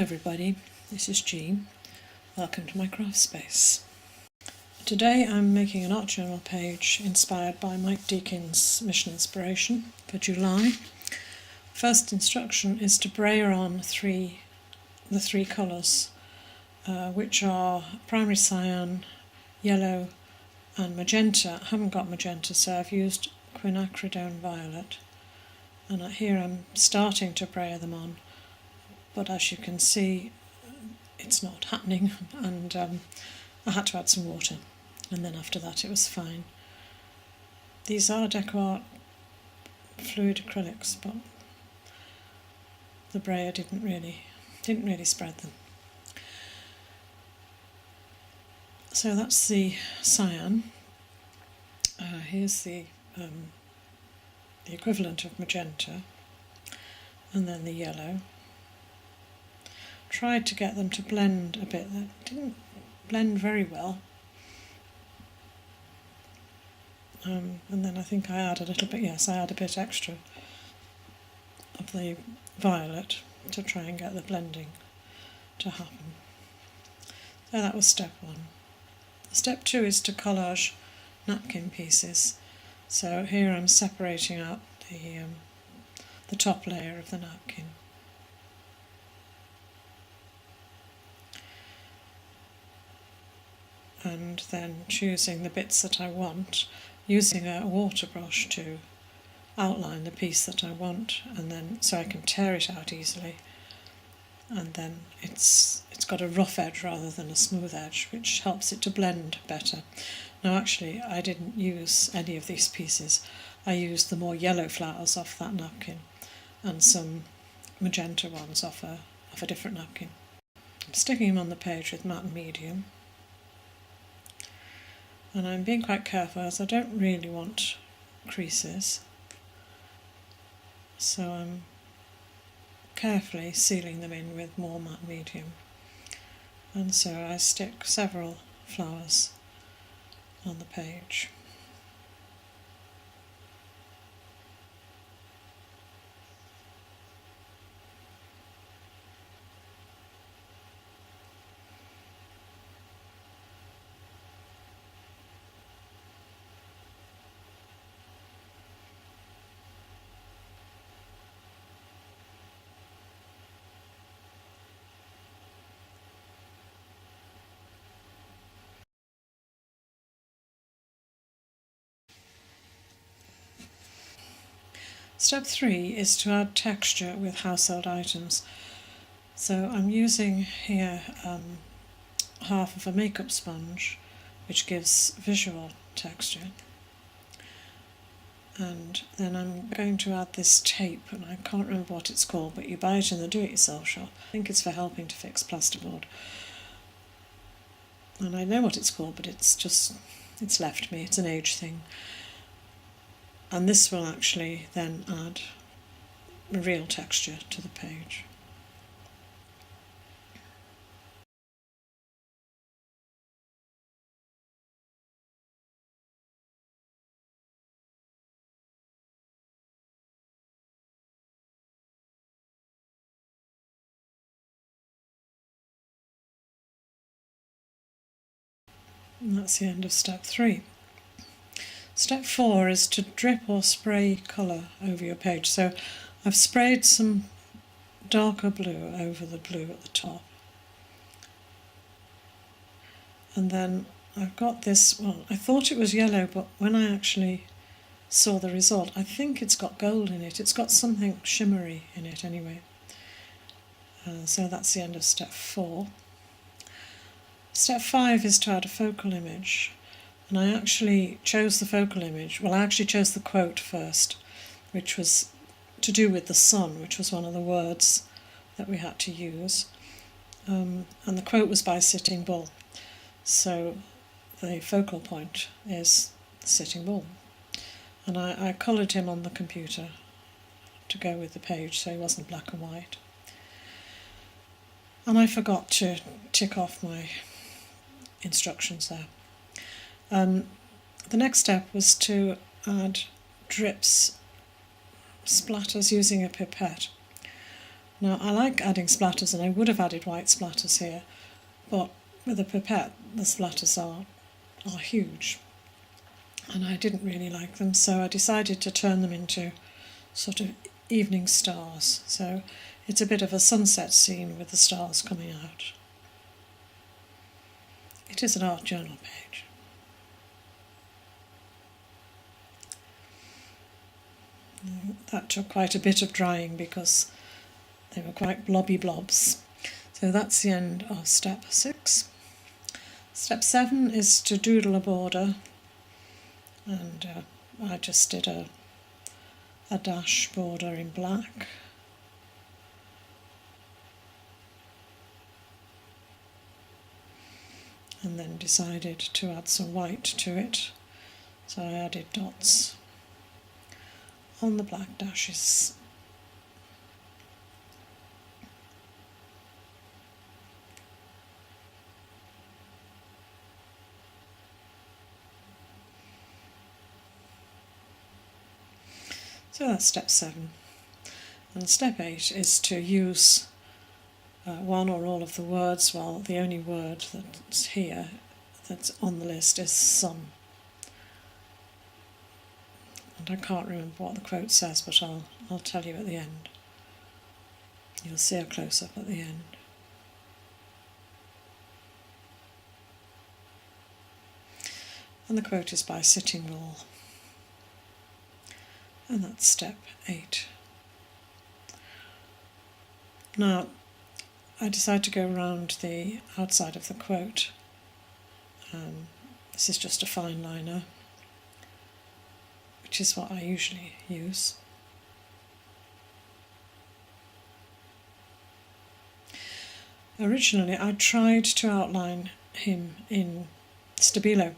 everybody, this is Jean. Welcome to my craft space. Today I'm making an art journal page inspired by Mike Deakin's Mission Inspiration for July. First instruction is to brayer on the three colours, which are primary cyan, yellow and magenta. I haven't got magenta, so I've used quinacridone violet, and here I'm starting to brayer them on, but as you can see it's not happening, and I had to add some water, and then after that it was fine. These are Deco fluid acrylics, but the brayer didn't really spread them. So that's the cyan. Here's the equivalent of magenta, and then the yellow. Tried to get them to blend a bit. That didn't blend very well. And then I think I add a little bit, I add a bit extra of the violet to try and get the blending to happen. So that was step one. Step two is to collage napkin pieces. So here I'm separating out the top layer of the napkin. And then choosing the bits that I want, using a water brush to outline the piece that I want, and then so I can tear it out easily, and then it's got a rough edge rather than a smooth edge, which helps it to blend better. Now actually I didn't use any of these pieces. I used the more yellow flowers off that napkin and some magenta ones off a different napkin. I'm sticking them on the page with matte medium. And I'm being quite careful as I don't really want creases, so I'm carefully sealing them in with more matte medium, and so I stick several flowers on the page. Step three is to add texture with household items. So I'm using here half of a makeup sponge, which gives visual texture. And then I'm going to add this tape, and I can't remember what it's called, but you buy it in the do-it-yourself shop. I think it's for helping to fix plasterboard. And I know what it's called, but it's left me, it's an age thing. And this will actually then add real texture to the page. And that's the end of step three. Step four is to drip or spray colour over your page. So I've sprayed some darker blue over the blue at the top. And then I've got this, well, I thought it was yellow, but when I actually saw the result, I think it's got gold in it. It's got something shimmery in it anyway. So that's the end of step four. Step five is to add a focal image. And I actually chose the focal image, well I actually chose the quote first, which was to do with the sun, which was one of the words that we had to use. And the quote was by Sitting Bull. So the focal point is Sitting Bull. And I coloured him on the computer to go with the page, so he wasn't black and white. And I forgot to tick off my instructions there. The next step was to add drips, splatters using a pipette. Now I like adding splatters, and I would have added white splatters here, but with a pipette the splatters are huge and I didn't really like them, so I decided to turn them into sort of evening stars. So it's a bit of a sunset scene with the stars coming out. It is an art journal page. That took quite a bit of drying because they were quite blobby blobs. So that's the end of step 6. Step 7 is to doodle a border, and I just did a dash border in black. And then decided to add some white to it, so I added dots on the black dashes. So that's step 7. And step 8 is to use one or all of the words. Well, the only word that's here, that's on the list, is some. And I can't remember what the quote says, but I'll tell you at the end. You'll see a close-up at the end. And the quote is by Sitting Bull. And that's step 8. Now, I decided to go around the outside of the quote. This is just a fine liner, which is what I usually use. Originally, I tried to outline him in Stabilo,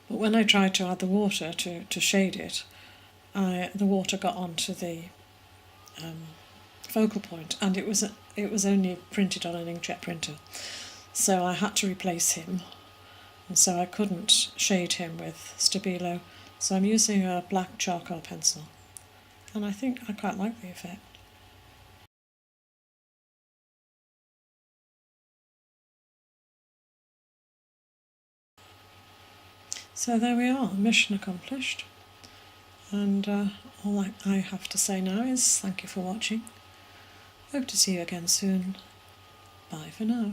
but when I tried to add the water to shade it, the water got onto the focal point, and it was only printed on an inkjet printer, so I had to replace him, and so I couldn't shade him with Stabilo, so I'm using a black charcoal pencil, and I think I quite like the effect. So there we are, mission accomplished. And all I have to say now is thank you for watching. Hope to see you again soon. Bye for now.